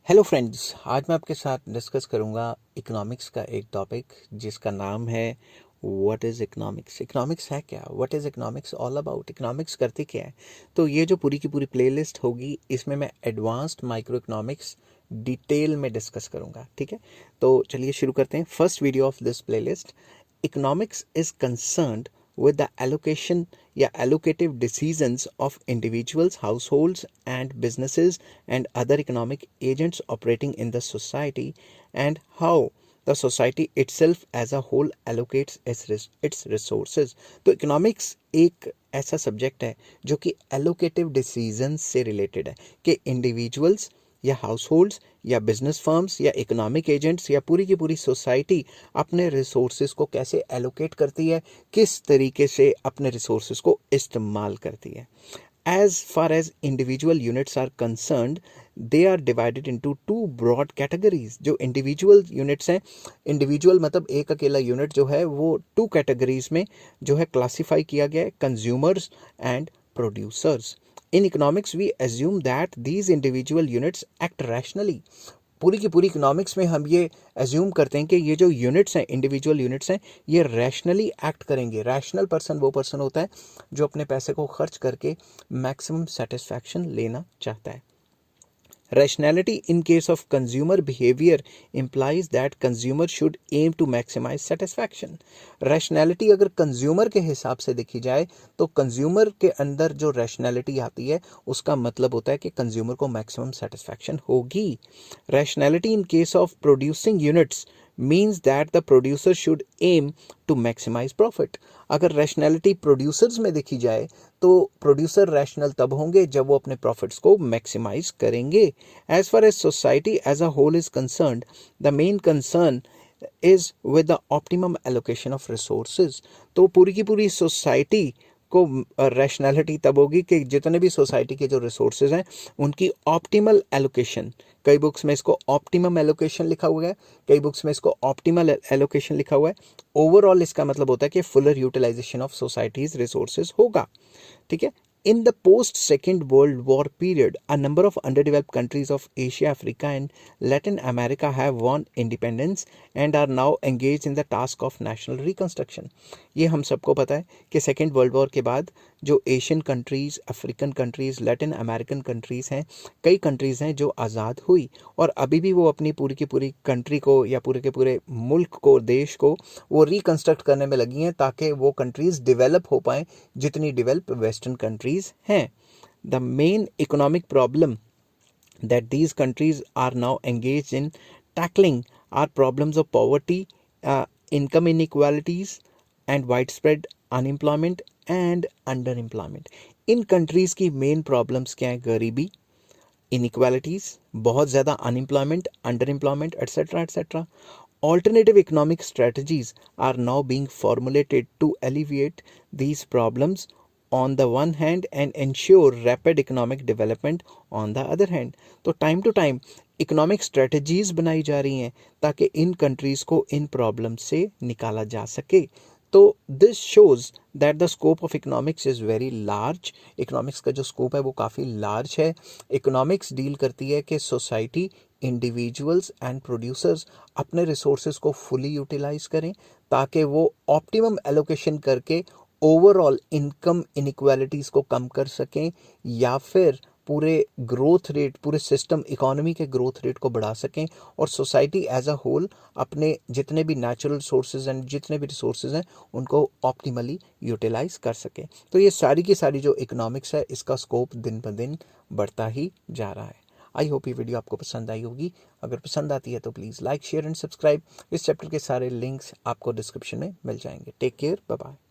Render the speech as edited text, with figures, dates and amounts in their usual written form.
Hello friends, आज मैं आपके साथ डिस्कस करूंगा इकोनॉमिक्स का एक टॉपिक जिसका नाम है व्हाट इज़ इकोनॉमिक्स। इकोनॉमिक्स है क्या? What is economics all about? Economics करती क्या है? तो ये जो पूरी की पूरी प्लेलिस्ट होगी इसमें मैं एडवांस्ड माइक्रो इकोनॉमिक्स डिटेल में डिस्कस करूंगा। ठीक है, तो चलिए शुरू करते हैं। First video of this playlist, economics is concerned with the allocation allocative decisions of individuals, households and businesses and other economic agents operating in the society, and how the society itself as a whole allocates its resources। तो economics एक ऐसा subject है जो कि allocative decision से related है कि individuals या हाउस होल्ड्स या बिजनेस फर्म्स या इकोनॉमिक एजेंट्स या पूरी की पूरी सोसाइटी अपने रिसोर्सेज को कैसे एलोकेट करती है, किस तरीके से अपने रिसोर्सेज को इस्तेमाल करती है। As far as individual units are concerned, they are divided into two broad categories. जो इंडिविजुअल यूनिट्स हैं, इंडिविजुअल मतलब एक अकेला यूनिट जो है वो टू कैटेगरीज में जो है क्लासीफाई किया गया है, consumers and producers. In economics, we assume that these individual units act rationally। पूरी की पूरी इकोनॉमिक्स में हम ये एज्यूम करते हैं कि ये जो यूनिट्स हैं, इंडिविजुअल यूनिट्स हैं, ये रैशनली एक्ट करेंगे। रैशनल पर्सन वो पर्सन होता है जो अपने पैसे को खर्च करके मैक्सिमम सेटिस्फैक्शन लेना चाहता है। Rationality in case of consumer behavior implies that consumer should aim to maximize satisfaction। Rationality अगर consumer के हिसाब से देखी जाए तो consumer के अंदर जो rationality आती है उसका मतलब होता है कि consumer को maximum satisfaction होगी। Rationality in case of producing units means that the producer should aim to maximize profit। अगर रैशनैलिटी प्रोड्यूसर्स में देखी जाए तो प्रोड्यूसर रैशनल तब होंगे जब वो अपने प्रॉफिट्स को मैक्सिमाइज करेंगे। As far as society as a whole is concerned, the main concern is with the optimum allocation of resources. तो पूरी की पूरी सोसाइटी को रैशनैलिटी तब होगी कि जितने भी सोसाइटी के जो रिसोर्सेज हैं उनकी ऑप्टिमल एलोकेशन, कई बुक्स में इसको ऑप्टिमम एलोकेशन लिखा हुआ है, कई बुक्स में इसको ऑप्टिमल एलोकेशन लिखा हुआ है। ओवरऑल इसका मतलब होता है कि fuller utilisation of society's resources होगा। ठीक है। In the post-Second World War period, a number of underdeveloped countries of Asia, Africa, and Latin America have won independence and are now engaged in the task of national reconstruction। ये हम सबको पता है कि second world war के बाद जो Asian countries, African countries, Latin American countries हैं, कई कंट्रीज़ हैं जो आज़ाद हुई और अभी भी वो अपनी पूरी की पूरी कंट्री को या पूरे के पूरे मुल्क को, देश को वो रिकन्स्ट्रक्ट करने में लगी हैं ताकि वो कंट्रीज़ डेवलप हो पाएँ जितनी डेवलप वेस्टर्न कंट्रीज़ हैं। The main economic problem that these countries are now engaged in tackling are problems of poverty, income inequalities, and widespread unemployment and underemployment। In countries की मेन प्रॉब्लम्स क्या है? गरीबी, inequalities, बहुत ज़्यादा unemployment, under employment, etcetera etcetera. Alternative economic strategies are now being formulated to alleviate these problems on the one hand and ensure rapid economic development on the other hand। तो time to time economic strategies बनाई जा रही हैं ताकि इन countries को इन problem से निकाला जा सके। तो this shows that the scope of economics is very large. Economics का जो स्कोप है वो काफ़ी लार्ज है। इकोनॉमिक्स डील करती है कि सोसाइटी, इंडिविजुअल्स एंड प्रोड्यूसर्स अपने रिसोर्सेज को फुली यूटिलाइज करें ताकि वो ऑप्टिमम एलोकेशन करके ओवरऑल इनकम इनइक्वालिटीज़ को कम कर सकें या फिर पूरे ग्रोथ रेट, पूरे सिस्टम इकोनॉमी के ग्रोथ रेट को बढ़ा सकें और सोसाइटी एज अ होल अपने जितने भी नेचुरल सोर्सेज एंड जितने भी रिसोर्सेज हैं उनको ऑप्टिमली यूटिलाइज कर सकें। तो ये सारी की सारी जो इकोनॉमिक्स है इसका स्कोप दिन ब दिन बढ़ता ही जा रहा है। आई होप ये वीडियो आपको पसंद आई होगी। अगर पसंद आती है तो please like, share and subscribe. इस चैप्टर के सारे लिंक्स आपको डिस्क्रिप्शन में मिल जाएंगे। Take care, bye bye.